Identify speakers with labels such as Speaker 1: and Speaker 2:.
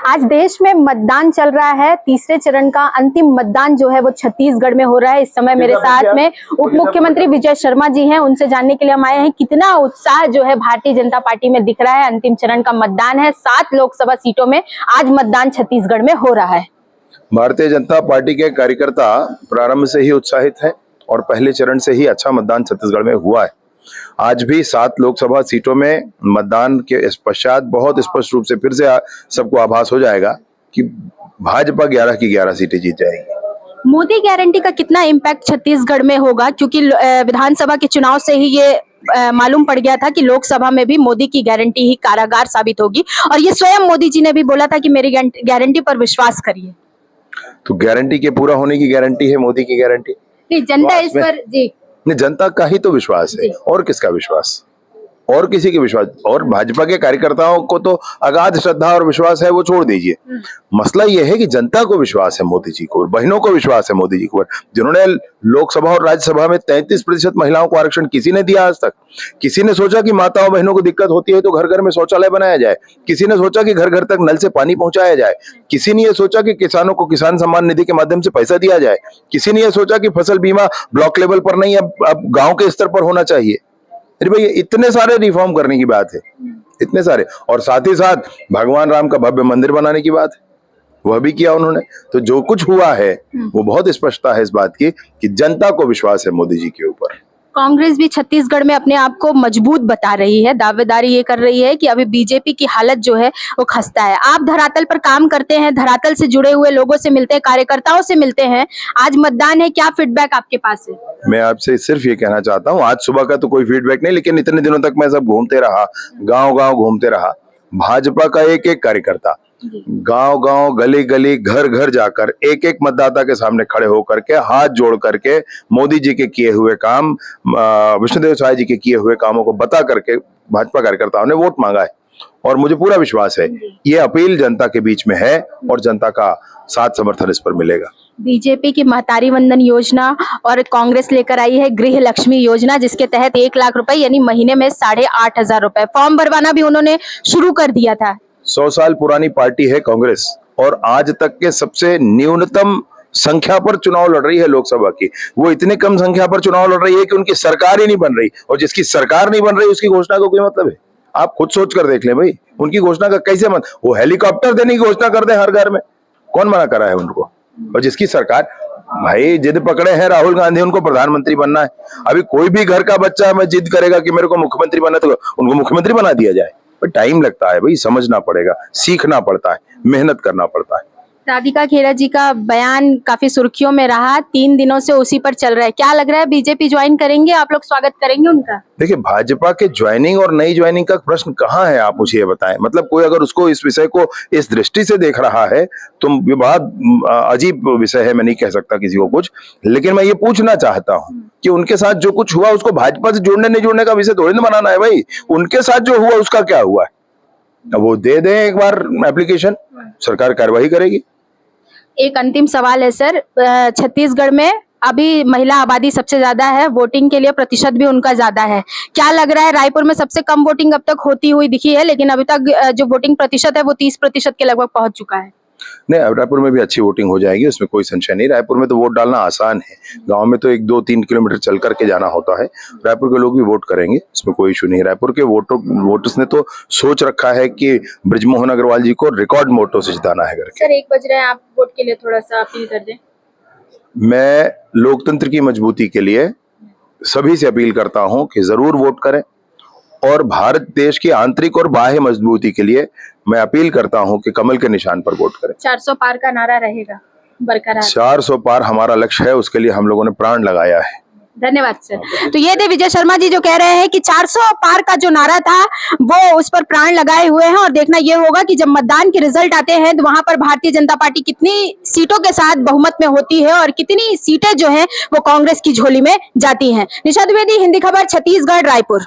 Speaker 1: आज देश में मतदान चल रहा है। तीसरे चरण का अंतिम मतदान जो है वो छत्तीसगढ़ में हो रहा है। इस समय मेरे साथ में उप मुख्यमंत्री विजय शर्मा जी हैं। उनसे जानने के लिए हम आए हैं कितना उत्साह जो है भारतीय जनता पार्टी में दिख रहा है। अंतिम चरण का मतदान है, 7 लोकसभा सीटों में आज मतदान छत्तीसगढ़ में हो रहा है।
Speaker 2: भारतीय जनता पार्टी के कार्यकर्ता प्रारंभ से ही उत्साहित हैं और पहले चरण से ही अच्छा मतदान छत्तीसगढ़ में हुआ है। आज भी 7 लोकसभा सीटों में मतदान के पश्चात बहुत स्पष्ट रूप से फिर से सबको आभास हो जाएगा कि भाजपा 11 की 11 सीटें जीत जाएगी।
Speaker 1: मोदी गारंटी का कितना इम्पैक्ट छत्तीसगढ़ में होगा, क्योंकि विधानसभा के चुनाव से ही ये मालूम पड़ गया था कि लोकसभा में भी मोदी की गारंटी ही कारागार साबित होगी, और ये स्वयं मोदी जी ने भी बोला था कि मेरी गारंटी पर विश्वास करिए।
Speaker 2: तो गारंटी के पूरा होने की गारंटी है मोदी की गारंटी?
Speaker 1: नहीं, जनता इस पर जी
Speaker 2: नहीं, जनता का ही तो विश्वास है, और किसका विश्वास, और किसी के विश्वास? और भाजपा के कार्यकर्ताओं को तो अगाध श्रद्धा और विश्वास है, वो छोड़ दीजिए। मसला यह है कि जनता को विश्वास है मोदी जी को, बहनों को विश्वास है मोदी जी को, जिन्होंने लोकसभा और राज्यसभा में 33% महिलाओं को आरक्षण किसी ने दिया आज तक? किसी ने सोचा कि माताओं बहनों को दिक्कत होती है तो घर घर में शौचालय बनाया जाए? किसी ने सोचा कि घर घर तक नल से पानी पहुंचाया जाए? किसी ने यह सोचा कि किसानों को किसान सम्मान निधि के माध्यम से पैसा दिया जाए? किसी ने यह सोचा कि फसल बीमा ब्लॉक लेवल पर नहीं, अब गांव के स्तर पर होना चाहिए? अरे भाई, इतने सारे रिफॉर्म करने की बात है, इतने सारे, और साथ ही साथ भगवान राम का भव्य मंदिर बनाने की बात है, वह भी किया उन्होंने। तो जो कुछ हुआ है वो बहुत स्पष्टता है इस बात की कि जनता को विश्वास है मोदी जी के ऊपर।
Speaker 1: कांग्रेस भी छत्तीसगढ़ में अपने आप को मजबूत बता रही है, दावेदारी ये कर रही है कि अभी बीजेपी की हालत जो है वो खस्ता है। आप धरातल पर काम करते हैं, धरातल से जुड़े हुए लोगों से मिलते हैं, कार्यकर्ताओं से मिलते हैं, आज मतदान है, क्या फीडबैक आपके पास है?
Speaker 2: मैं आपसे सिर्फ ये कहना चाहता हूँ, आज सुबह का तो कोई फीडबैक नहीं, लेकिन इतने दिनों तक मैं सब घूमते रहा, गाँव गाँव घूमते रहा। भाजपा का एक एक कार्यकर्ता गांव गांव, गली गली, घर घर जाकर एक एक मतदाता के सामने खड़े होकर के हाथ जोड़ करके मोदी जी के किए हुए काम, विष्णुदेव साय जी के किए हुए कामों को बता करके भाजपा कार्यकर्ताओं ने वोट मांगा है। और मुझे पूरा विश्वास है ये अपील जनता के बीच में है और जनता का साथ समर्थन इस पर मिलेगा।
Speaker 1: बीजेपी की महतारी वंदन योजना और कांग्रेस लेकर आई है गृह लक्ष्मी योजना, जिसके तहत 1 लाख रुपए यानी महीने में 8,500 रुपए, फॉर्म भरवाना भी उन्होंने शुरू कर दिया था।
Speaker 2: 100 साल पुरानी पार्टी है कांग्रेस, और आज तक के सबसे न्यूनतम संख्या पर चुनाव लड़ रही है लोकसभा की। वो इतने कम संख्या पर चुनाव लड़ रही है कि उनकी सरकार ही नहीं बन रही, और जिसकी सरकार नहीं बन रही उसकी घोषणा का कोई मतलब है? आप खुद सोच कर देख लें भाई, उनकी घोषणा का कैसे वो हेलीकॉप्टर देने की घोषणा कर दे हर घर में, कौन मना कर रहा है उनको? और जिसकी सरकार, भाई जिद पकड़े हैं राहुल गांधी, उनको प्रधानमंत्री बनना है। अभी कोई भी घर का बच्चा मैं जिद करेगा कि मेरे को मुख्यमंत्री बनना, तो उनको मुख्यमंत्री बना दिया जाए। पर टाइम लगता है भाई, समझना पड़ेगा, सीखना पड़ता है, मेहनत करना पड़ता है।
Speaker 1: राधिका खेड़ा जी का बयान काफी सुर्खियों में रहा, 3 दिनों से उसी पर चल रहा है। क्या लग रहा है बीजेपी ज्वाइन करेंगे, आप लोग स्वागत करेंगे उनका? देखिए,
Speaker 2: भाजपा के ज्वाइनिंग और नई ज्वाइनिंग का प्रश्न कहाँ है, आप मुझे ये बताएं। मतलब कोई अगर उसको इस विषय को इस दृष्टि से देख रहा है तो बहुत अजीब विषय है, मैं नहीं कह सकता किसी को कुछ, लेकिन मैं ये पूछना चाहता हूँ कि उनके साथ जो कुछ हुआ उसको भाजपा से जोड़ने नहीं जोड़ने का विषय थोड़ी ना बनाना है भाई। उनके साथ जो हुआ उसका क्या हुआ है, वो दे दें एक बार एप्लीकेशन, सरकार कार्रवाई करेगी।
Speaker 1: एक अंतिम सवाल है सर, छत्तीसगढ़ में अभी महिला आबादी सबसे ज्यादा है, वोटिंग के लिए प्रतिशत भी उनका ज्यादा है। क्या लग रहा है, रायपुर में सबसे कम वोटिंग अब तक होती हुई दिखी है, लेकिन अभी तक जो वोटिंग प्रतिशत है वो 30% के लगभग पहुंच चुका है।
Speaker 2: नहीं, रायपुर में भी अच्छी वोटिंग हो जाएगी, उसमें कोई संशय नहीं। रायपुर में तो वोट डालना आसान है, गांव में तो 1-2-3 किलोमीटर चल करके जाना होता है। रायपुर के लोग भी वोट करेंगे, इसमें कोई इशू नहीं। रायपुर के वोटर्स ने तो सोच रखा है कि बृजमोहन अग्रवाल जी को रिकॉर्ड वोटों से जिताना है करके।
Speaker 1: सर 1 बज रहे हैं, आप वोट के लिए थोड़ा सा अपील कर दें।
Speaker 2: मैं लोकतंत्र की मजबूती के लिए सभी से अपील करता हूं कि जरूर वोट करें, और भारत देश की आंतरिक और बाह्य मजबूती के लिए मैं अपील करता हूं कि कमल के निशान पर वोट करें।
Speaker 1: 400 पार का नारा रहेगा बरकरार?
Speaker 2: 400 पार हमारा लक्ष्य है, उसके लिए हम लोगों ने प्राण लगाया है।
Speaker 1: धन्यवाद सर। तो ये थे विजय शर्मा जी जो कह रहे हैं कि 400 पार का जो नारा था वो उस पर प्राण लगाए हुए हैं, और देखना ये होगा कि जब मतदान के रिजल्ट आते हैं तो वहां पर भारतीय जनता पार्टी कितनी सीटों के साथ बहुमत में होती है और कितनी सीटें जो हैं वो कांग्रेस की झोली में जाती हैं। निशा द्विवेदी, हिंदी खबर, छत्तीसगढ़, रायपुर।